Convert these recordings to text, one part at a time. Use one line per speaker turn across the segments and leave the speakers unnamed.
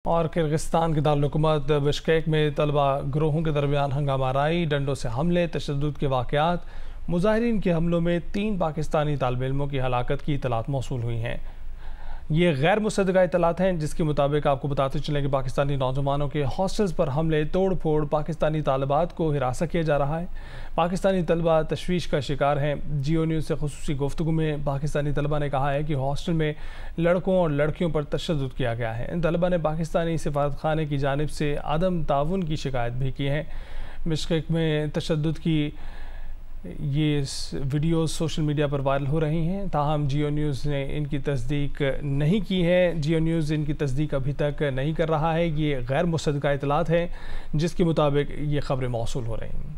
और किर्गिस्तान के दारुल-हुकूमत बिश्केक में तलबा ग्रोहों के दरमियान हंगामा आराई, डंडों से हमले, तशद्दुद के वाक़यात। मुज़ाहिरीन के हमलों में 3 पाकिस्तानी तालिब इल्मों की हलाकत की इतलात मौसूल हुई हैं। ये गैर मुसद्दक़ा इतलात हैं, जिसके मुताबिक आपको बताते चलें कि पाकिस्तानी नौजवानों के हॉस्टल्स पर हमले, तोड़ फोड़, पाकिस्तानी तालिबात को हिरासत किया जा रहा है। पाकिस्तानी तलबा तशवीश का शिकार हैं। जियो न्यूज़ से ख़ुसूसी गुफ्तगू में पाकिस्तानी तलबा ने कहा है कि हॉस्टल में लड़कों और लड़कियों पर तशद्दुद किया गया है। इन तलबा ने पाकिस्तानी सिफारत खाने की जानिब से अदम ताउन की शिकायत भी की है। बिश्केक में तशद्दुद की ये वीडियोस सोशल मीडिया पर वायरल हो रही हैं, ताहम जियो न्यूज़ ने इनकी तस्दीक नहीं की है। जियो न्यूज़ इनकी तस्दीक अभी तक नहीं कर रहा है। ये गैर मुसद्दक़ा इतलात है, जिसके मुताबिक ये खबरें मौसूल हो रही हैं।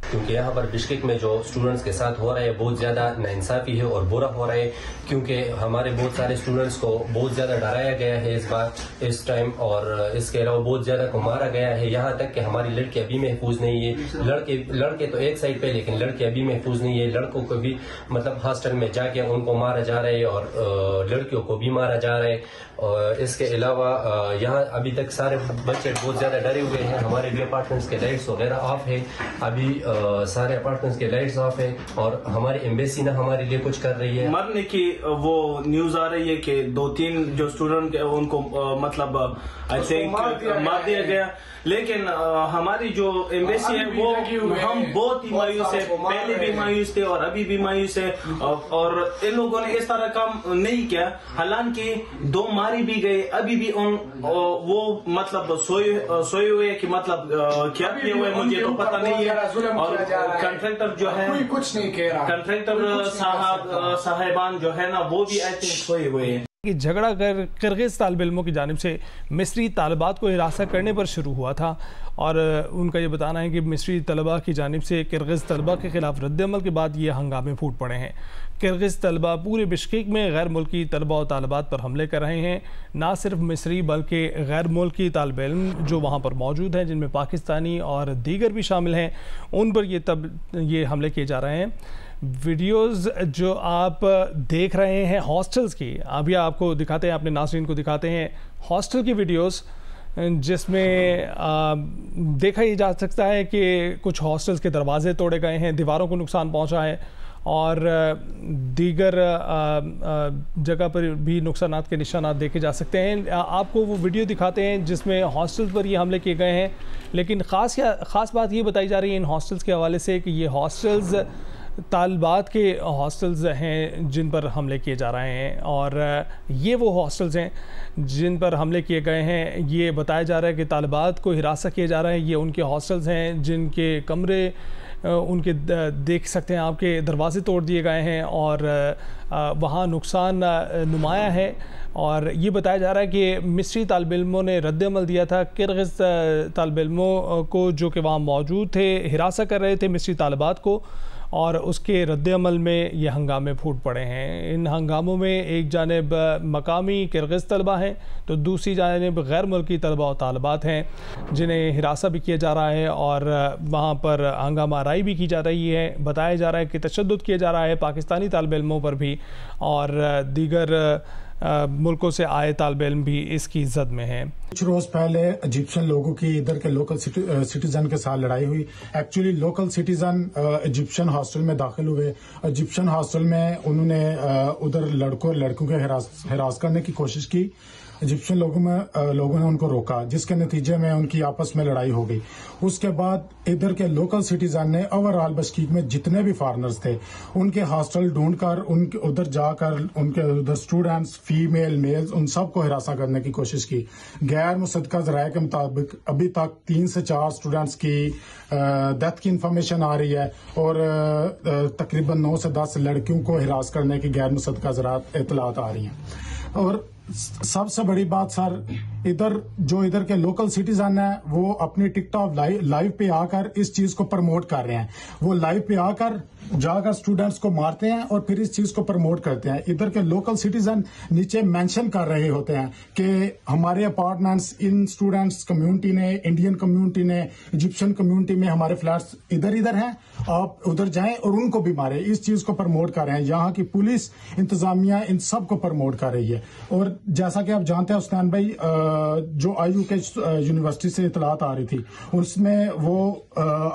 क्योंकि यहाँ पर बिश्केक में जो स्टूडेंट्स के साथ हो रहा है बहुत ज़्यादा नाइंसाफ़ी है और बुरा हो रहा है, क्योंकि हमारे बहुत सारे स्टूडेंट्स को बहुत ज़्यादा डराया गया है इस टाइम, और इसके अलावा बहुत ज़्यादा को मारा गया है। यहाँ तक कि हमारी लड़की अभी महफूज नहीं है। लड़के तो एक साइड पे, लेकिन लड़की अभी महफूज नहीं है। लड़कों को भी मतलब हॉस्टल में जाके उनको मारा जा रहा है और लड़कियों को भी मारा जा रहा है। और इसके अलावा यहाँ अभी तक सारे बच्चे बहुत ज़्यादा डरे हुए हैं। हमारे भी अपार्टमेंट्स के लाइट्स वगैरह ऑफ है, अभी सारे अपार्टमेंट्स के लाइट्स ऑफ है, और हमारी एम्बेसी ना हमारे लिए कुछ कर रही है।
मरने की वो न्यूज आ रही है कि 2-3 जो स्टूडेंट उनको मतलब आई थिंक मार दिया गया। लेकिन हमारी जो एम्बेसी है वो हम बहुत ही मायूस है, पहले भी मायूस थे और अभी भी मायूस है। और इन लोगों ने इस तरह काम नहीं किया, हालांकि 2 मारी भी गए, अभी भी उन वो मतलब सोए हुए कि मतलब क्या किए हुए मुझे तो पता नहीं है। और कंट्रैक्टर जो है
कुछ नहीं कह रहा,
कंट्रैक्टर साहिबान जो है ना वो भी आई थिंक सोए हुए हैं।
कि झगड़ा किर्गिज़ तालिब इल्मों की जानिब से मिस्री तालिबात को हिरासत करने पर शुरू हुआ था, और उनका ये बताना है कि मिस्री तलबा की जानिब से किर्गिज़ तलबा के ख़िलाफ़ रद्द-ए-अमल के बाद ये हंगामे फूट पड़े हैं। किर्गिज़ तलबा पूरे बिश्केक में गैर मुल्की तलबा और तालिबात पर हमले कर रहे हैं। ना सिर्फ मिस्री बल्कि गैर मुल्की तालिब इल्म जो वहाँ पर मौजूद हैं, जिनमें पाकिस्तानी और दीगर भी शामिल हैं, उन पर ये हमले किए जा रहे हैं। वीडियोज़ जो आप देख रहे हैं हॉस्टल्स की, अभी आपको दिखाते हैं, अपने नाज़रीन को दिखाते हैं हॉस्टल की वीडियोज़, जिसमें देखा ही जा सकता है कि कुछ हॉस्टल्स के दरवाजे तोड़े गए हैं, दीवारों को नुकसान पहुंचा है, और दीगर जगह पर भी नुकसानात के निशानात देखे जा सकते हैं। आपको वो वीडियो दिखाते हैं जिसमें हॉस्टल्स पर ये हमले किए गए हैं। लेकिन ख़ास बात ये बताई जा रही है इन हॉस्टल्स के हवाले से कि ये हॉस्टल्स तालिबात के हॉस्टल्स हैं जिन पर हमले किए जा रहे हैं, और ये वो हॉस्टल्स हैं जिन पर हमले किए गए हैं। ये बताया जा रहा है कि तालिबात को हिरासत किया जा रहा है। ये उनके हॉस्टल्स हैं जिनके कमरे उनके देख सकते हैं आपके दरवाजे तोड़ दिए गए हैं, और वहाँ नुकसान नुमाया है। और ये बताया जा रहा है कि मिस्री तालिब इल्मों ने रद्द-ए-अमल दिया था किर्गिज़ तालिब इल्मों को जो कि वहाँ मौजूद थे, हिरासत कर रहे थे मिस्री तालिबात को, और उसके रद्द-ए-अमल में ये हंगामे फूट पड़े हैं। इन हंगामों में एक जानिब मकामी किर्गिज़ तलबा हैं, तो दूसरी जानिब गैर मुल्की तलबा और तालिबात हैं जिन्हें हिरासत भी किया जा रहा है, और वहाँ पर हंगामा आराई भी की जा रही है। बताया जा रहा है कि तशद्दुद किया जा रहा है पाकिस्तानी तालिब इल्मों पर भी, और दीगर मुल्कों से आए तालिब इल्म भी इसकी जद में हैं।
कुछ रोज पहले इजिप्शियन लोगों की इधर के लोकल सिटीजन के साथ लड़ाई हुई। Actually local citizen Egyptian hostel में दाखिल हुए। इजिप्शियन हॉस्टल में उन्होंने उधर लड़कों और लड़कियों के हिरास करने की कोशिश की। इजिप्शियन लोगों ने उनको रोका, जिसके नतीजे में उनकी आपस में लड़ाई हो गई। उसके बाद इधर के लोकल सिटीजन ने ओवरऑल बिश्केक में जितने भी फॉरेनर्स थे उनके हॉस्टल ढूंढकर उनके उधर जाकर उनके उधर स्टूडेंट्स, फीमेल, मेल्स, उन सबको हिरासत करने की कोशिश की। गैर मुसद्दक़ा ज़राए के मुताबिक अभी तक 3 से 4 स्टूडेंट्स की डेथ की इंफॉर्मेशन आ रही है, और तकरीबन 9 से 10 लड़कियों को हिरास करने की गैर मुसद्दक़ा इतलात आ रही हैं। और सबसे बड़ी बात सर, इधर के लोकल सिटीजन है वो अपनी टिकटॉक लाइव पे आकर इस चीज को प्रमोट कर रहे हैं। वो लाइव पे आकर जाकर स्टूडेंट्स को मारते हैं और फिर इस चीज को प्रमोट करते हैं। इधर के लोकल सिटीजन नीचे मेंशन कर रहे होते हैं कि हमारे अपार्टमेंट्स इन स्टूडेंट्स कम्युनिटी ने, इंडियन कम्युनिटी ने, इजिप्शियन कम्युनिटी में हमारे फ्लैट्स इधर इधर हैं, आप उधर जाएं और उनको भी मारें। इस चीज को प्रमोट कर रहे हैं। यहाँ की पुलिस इंतजामिया इन सब को प्रमोट कर रही है। और जैसा कि आप जानते हैं उस्मान भाई, जो IU के यूनिवर्सिटी से इतलात आ रही थी, उसमें वो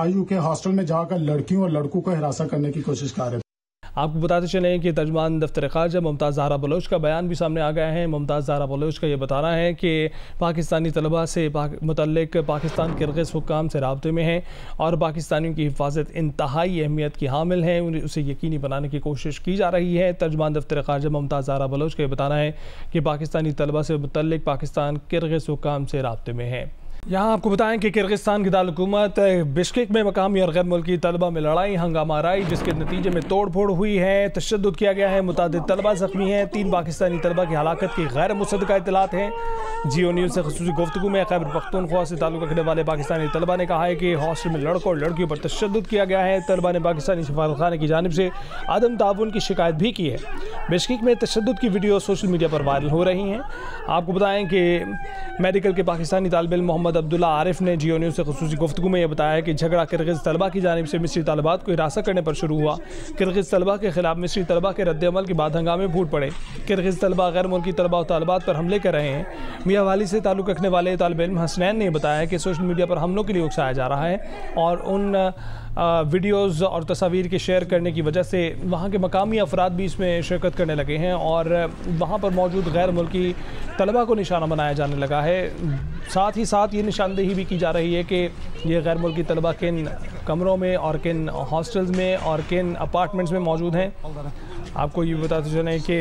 IU के हॉस्टल में जाकर लड़कियों और लड़कों को हिरासत करने की कोशिश कर रहे थे।
आपको बताते चलें कि तर्जुमान दफ्तर ख़ारजा मुमताज़ ज़हरा बलोच का बयान भी सामने आ गया है। मुमताज़ ज़हरा बलोच का ये बताना है कि पाकिस्तानी तलबा से मुतल्लिक पाकिस्तान किर्गिज़ हुक्काम से राब्ते में हैं और पाकिस्तानियों की हिफाजत इंतहाई अहमियत की हामिल है, उसे यकीनी बनाने की कोशिश की जा रही है। तर्जुमान दफ्तर ख़ारजा मुमताज़ ज़हरा बलोच का ये बताना है कि पाकिस्तानी तलबा से मुतल्लिक पाकिस्तान किर्गिज़ हुक्काम से राब्ते में है। यहाँ आपको बताएं कि किर्गिस्तान की दारकूमत बिश्केक में मकामी और गैर मुल्की तलबा में लड़ाई हंगामा आई, जिसके नतीजे में तोड़ फोड़ हुई है, तशद्दुद किया गया है, मुतादिद तलबा जख्मी हैं। 3 पाकिस्तानी तलबा की हलाकत की गैर मुसद्दका इत्तलात हैं। जियो न्यूज़ से खसूसी गुफ्तगू में खैबर पख्तूनख्वा से ताल्लुक़ रखने वाले पाकिस्तानी तलबा ने कहा है कि हॉस्टल में लड़कों और लड़कियों पर तशद्दुद किया गया है। तलबा ने पाकिस्तानी सफारतखाने की जानिब से अदम ताउन की शिकायत भी की है। बिश्केक में तशद्दुद की वीडियो सोशल मीडिया पर वायरल हो रही हैं। आपको बताएं कि मेडिकल के पाकिस्तानी तालिब इल्म मोहम्मद अब्दुल्ला आरिफ ने जियो न्यूज़ से खसूसी गुफ्तगू में यह बताया कि झगड़ा किर्गिज़ तलबा की जानिब से मिस्री तालिबात को हिरासत करने पर शुरू हुआ। किर्गिज़ तलबा के खिलाफ मिस्री तलबा के रद्द-ए-अमल के बाद हंगामे फूट पड़े। किर्गिज़ तलबा गैर मुल्की तलबा और तालिबात पर हमले कर रहे हैं। मियाँ वाली से ताल्लुक़ रखने वाले तालिब इल्म हसनैन ने बताया कि सोशल मीडिया पर हमलों के लिए उकसाया जा रहा है और उन वीडियोज़ और तस्वीर के शेयर करने की वजह से वहाँ के मकामी अफराद भी इसमें शिरकत करने लगे हैं और वहाँ पर मौजूद गैर मुल्की तलबा को निशाना बनाया जाने लगा है। साथ ही साथ ये निशानदेही भी की जा रही है कि ये गैर मुल्की तलबा किन कमरों में और किन हॉस्टल्स में और किन अपार्टमेंट्स में मौजूद हैं। आपको ये बताते चलें कि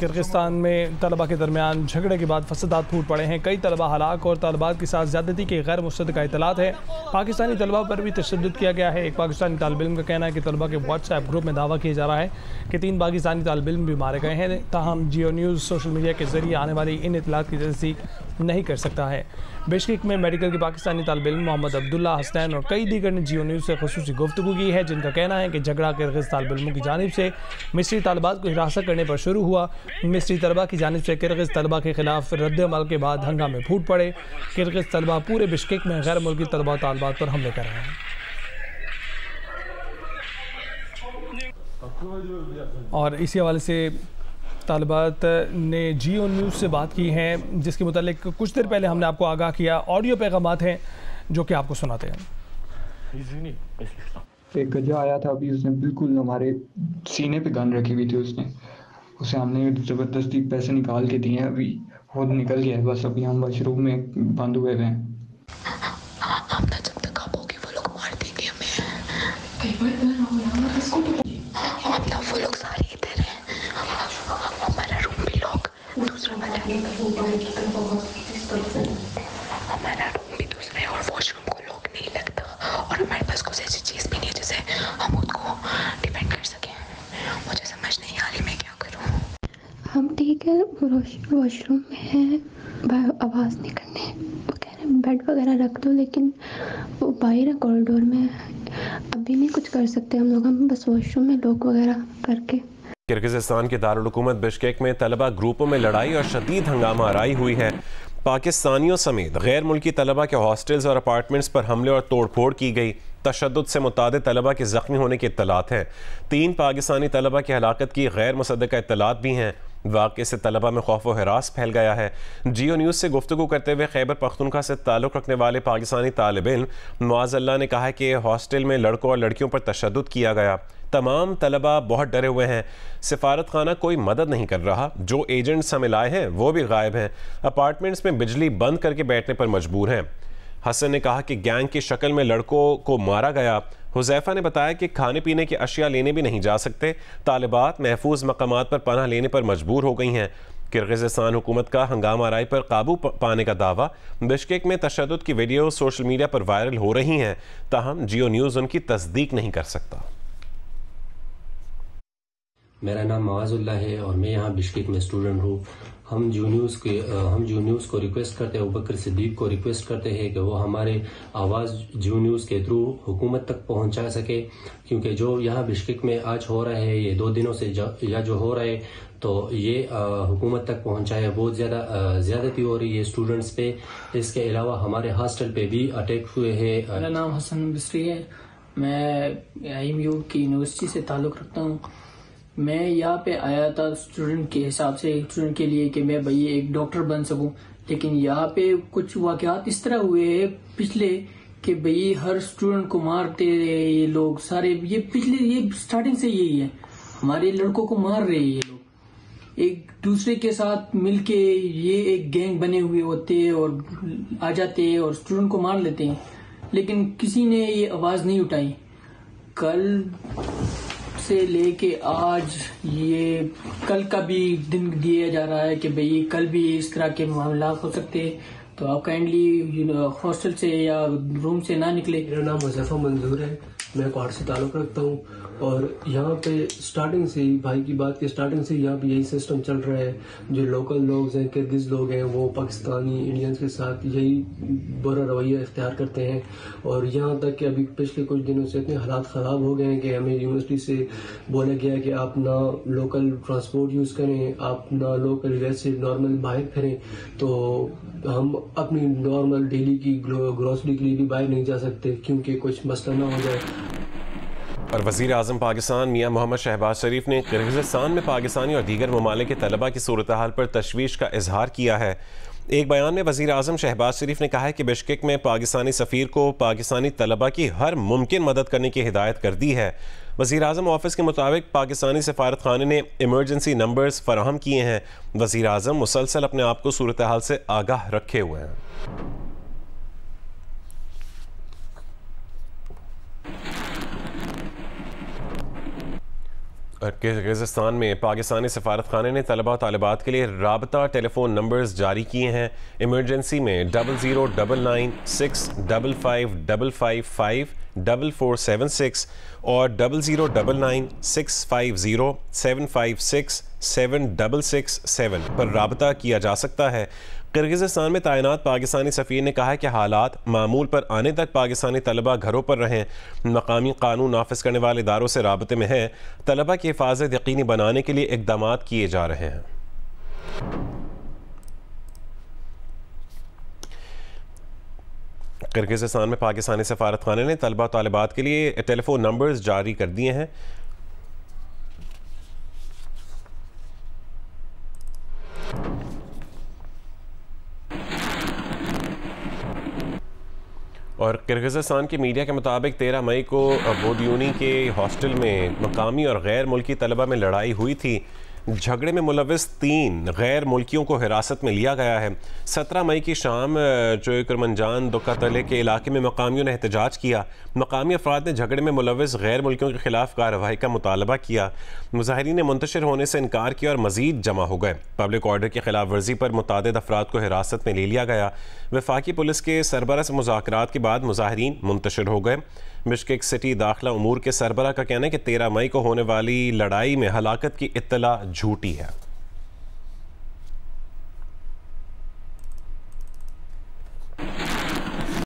किर्गिस्तान में तलबा के दरमियान झगड़े के बाद फसादात फूट पड़े हैं। कई तलबा हलाक और तलबात के साथ ज़्यादती के गैर मुसद्दका इत्तलात है। पाकिस्तानी तलबा पर भी तशद्दुद किया गया है। एक पाकिस्तानी तालिब इल्म का कहना है कि तलबा के व्हाट्सएप ग्रुप में दावा किया जा रहा है कि 3 पाकिस्तानी तालिब इल्म भी मारे गए हैं। ताहम जियो न्यूज़ सोशल मीडिया के ज़रिए आने वाली इन इत्तलात की तस्दीक नहीं कर सकता है। बिश्केक में मेडिकल के पाकिस्तानी तालिब इल्म मोहम्मद अब्दुल्ला हसनैन और कई दीगर ने जियो न्यूज़ से खसूसी गुफ्तगू की है, जिनका कहना है कि झगड़ा किर्गिज़ तालिब इल्मों की जानिब से मिस्री तालिबात को हिरासत करने पर शुरू हुआ। मिस्री तलबा की जानिब से किर्गिज़ तलबा के खिलाफ रद्द-ए-अमल के बाद हंगामे फूट पड़े। किर्गिज़ तलबा पूरे बिश्केक में गैर मुल्की तलबा और तालिबात पर हमले कर रहे हैं। और इसी हवाले से तालिबात ने जियो न्यूज़ से बात की है, जिसके मुतालिक कुछ देर पहले हमने आपको आगाह किया। ऑडियो पैगामात हैं जो कि आपको सुनाते हैं।
एक गजा आया था अभी, उसने बिल्कुल हमारे सीने पे गन रखी हुई थी। उसे हमने ज़बरदस्ती पैसे निकाल के दिए। अभी खुद निकल गया है। बस अभी हम वॉशरूम में बंद हुए हैं।
हम ना जब तक आप होगी वो लोग मार देंगे हमें। वो लोग सारे इधर हैं। हमारा रूम भी लॉक, दूसरा वाला हमारा रूम भी दूसरा है और वॉशरूम को लॉक नहीं लगता और हमारे पास कुछ ऐसी चीज़ भी नहीं है जिससे हम उसको डिपेंड कर सकें। मुझे समझ नहीं आ रही मैं क्या करूँ।
हम ठीक है, वॉशरूम में हैं, आवाज़ नहीं करने। वो कह रहे हैं बेड वगैरह रख दो, लेकिन वो बाहर है कॉरिडोर में, अभी नहीं कुछ कर सकते हम लोग। हम बस वॉशरूम में लॉक वगैरह करके।
किर्गिज़स्तान के दारुल हुकूमत बिश्केक में तलबा ग्रुपों में लड़ाई और शदीद हंगामा आराई हुई है। पाकिस्तानियों समेत गैर मुल्की तलबा के हॉस्टल्स और अपार्टमेंट्स पर हमले और तोड़फोड़ की गई। तशद्दुद से मुतादिद तलबा के ज़ख्मी होने की इत्तलात हैं। 3 पाकिस्तानी तलबा की हलाकत की गैर मुसद्दका इत्तलात भी हैं। वाक़े से तलबा में खौफ व हिरास फैल गया है। जियो न्यूज़ से गुफ्तगू करते हुए खैबर पख्तूनख्वा से ताल्लुक़ रखने वाले पाकिस्तानी तालिब इल्म मुआज़ अल्लाह ने कहा कि हॉस्टल में लड़कों और लड़कियों पर तशद्दुद किया गया। तमाम तलबा बहुत डरे हुए हैं। सिफारत खाना कोई मदद नहीं कर रहा। जो एजेंट्स हमें लाए हैं वो भी गायब हैं। अपार्टमेंट्स में बिजली बंद करके बैठने पर मजबूर हैं। हसन ने कहा कि गैंग की शक्ल में लड़कों को मारा गया। हुज़ैफा ने बताया कि खाने पीने की अशिया लेने भी नहीं जा सकते। तालिबात महफूज मकामात पर पनाह लेने पर मजबूर हो गई हैं। किर्गिज़स्तान हुकूमत का हंगामा आराई पर काबू पाने का दावा। बिश्केक में तशद्दुद की वीडियो सोशल मीडिया पर वायरल हो रही हैं, ताहम जियो न्यूज़ उनकी तस्दीक नहीं कर सकता।
मेरा नाम मुआज़ अल्लाह है और मैं यहाँ बिश्केक में स्टूडेंट हूँ। हम जो न्यूज़ को रिक्वेस्ट करते हैं, अबूबकर सिद्दीक को रिक्वेस्ट करते हैं कि वो हमारे आवाज़ जो न्यूज़ के थ्रू हुकूमत तक पहुंचा सके, क्योंकि जो यहाँ बिश्केक में आज हो रहा है, ये 2 दिनों से या जो हो रहा है, तो ये हुकूमत तक पहुंचाया बहुत ज़्यादती हो रही है स्टूडेंट्स पे। इसके अलावा हमारे हॉस्टल पे भी अटैक हुए हैं।
मेरा नाम हसन बिस्री है, मैं IMU की यूनिवर्सिटी से ताल्लुक़ रखता हूँ। मैं यहाँ पे आया था स्टूडेंट के हिसाब से, स्टूडेंट के लिए कि मैं भाई एक डॉक्टर बन सकूं, लेकिन यहाँ पे कुछ वाक़यात इस तरह हुए हैं पिछले कि भाई हर स्टूडेंट को मारते रहे ये लोग सारे। ये स्टार्टिंग से यही है, हमारे लड़कों को मार रहे हैं ये लोग, एक दूसरे के साथ मिलके ये एक गैंग बने हुए होते हैं और आ जाते हैं और स्टूडेंट को मार लेते हैं, लेकिन किसी ने ये आवाज़ नहीं उठाई। कल से लेके आज ये कल का भी दिन दिया जा रहा है कि भाई कल भी इस तरह के मामला हो सकते हैं, तो आप काइंडली हॉस्टल से या रूम से ना निकले।
मेरा नाम मुजफ्फर मंजूर है, मैं क्वार्ट से ताल्लुक़ रखता हूँ और यहाँ पे स्टार्टिंग से ही भाई की बात की स्टार्टिंग से यहाँ पे यही सिस्टम चल रहा है। जो लोकल लोग हैं, किर्गिज़ लोग हैं, वो पाकिस्तानी इंडियंस के साथ यही बुरा रवैया इख्तियार करते हैं और यहाँ तक कि अभी पिछले कुछ दिनों से इतने हालात ख़राब हो गए हैं कि हमें यूनिवर्सिटी से बोला गया कि आप ना लोकल ट्रांसपोर्ट यूज़ करें, आप ना लोकल वैसे नॉर्मल बाहर फिरें, तो हम अपनी नॉर्मल डेली की ग्रोसरी के लिए भी बाहर नहीं जा सकते क्योंकि कुछ मसला ना हो जाए।
और वज़ीर आज़म पाकिस्तान मियां मोहम्मद शहबाज शरीफ ने किर्गिज़स्तान में पाकिस्तानी और दीगर ममालिक के तलबा की सूरत हाल पर तशवीश का इजहार किया है। एक बयान में वज़ीर आज़म शहबाज शरीफ ने कहा है कि बिश्केक में पाकिस्तानी सफ़ीर को पाकिस्तानी तलबा की हर मुमकिन मदद करने की हिदायत कर दी है। वज़ीर आज़म ऑफिस के मुताबिक पाकिस्तानी सफारत खाने ने इमरजेंसी नंबर्स फराहम किए हैं। वज़ीर आज़म मुसलसल अपने आप को सूरत हाल से आगाह रखे हुए हैं। किर्गिज़स्तान में पाकिस्तानी सफारत खाने ने तलबा और तालिबात के लिए राबता टेलीफोन नंबर्स जारी किए हैं। इमरजेंसी में 009965555476 और 00996507567667 पर राबता किया जा सकता है। किर्गिज़स्तान में तैनात पाकिस्तानी सफ़ीर ने कहा है कि हालात मामूल पर आने तक पाकिस्तानी तलबा घरों पर रहें। मकामी कानून नाफिज करने वाले इदारों से राबते में है। तलबा की हिफाजत यकीनी बनाने के लिए इक़दाम किए जा रहे हैं। किर्गिज़स्तान में पाकिस्तानी सफारत खाने ने तलबा तालिबात के लिए टेलीफोन नंबर्स जारी कर दिए हैं। और किर्गिज़स्तान की मीडिया के मुताबिक 13 मई को बोदयूनी के हॉस्टल में मकामी और गैर मुल्की तलबा में लड़ाई हुई थी। झगड़े में मुलविस 3 गैर मुल्कियों को हिरासत में लिया गया है। 17 मई की शाम चोयकरमंजान दुक्कातले के इलाके में मकामियों ने एहतजाज किया। मकामी अफराद ने झगड़े में मुलविस गैर मुल्कियों के खिलाफ कार्रवाई का मुतालबा किया। मुजाहिरीन ने मुंतशिर होने से इनकार किया और मजीद जमा हो गए। पब्लिक ऑर्डर की खिलाफ वर्जी पर मुतादिद अफराद को हिरासत में ले लिया गया। वफाकी पुलिस के सरबरा से मुज़ाकरात के बाद मुजाहिरीन मुंतशिर हो गए। बिश्केक सिटी दाखिला उमूर के सरबरा का कहना है कि 13 मई को होने वाली लड़ाई में हलाकत की इत्तला झूठी है।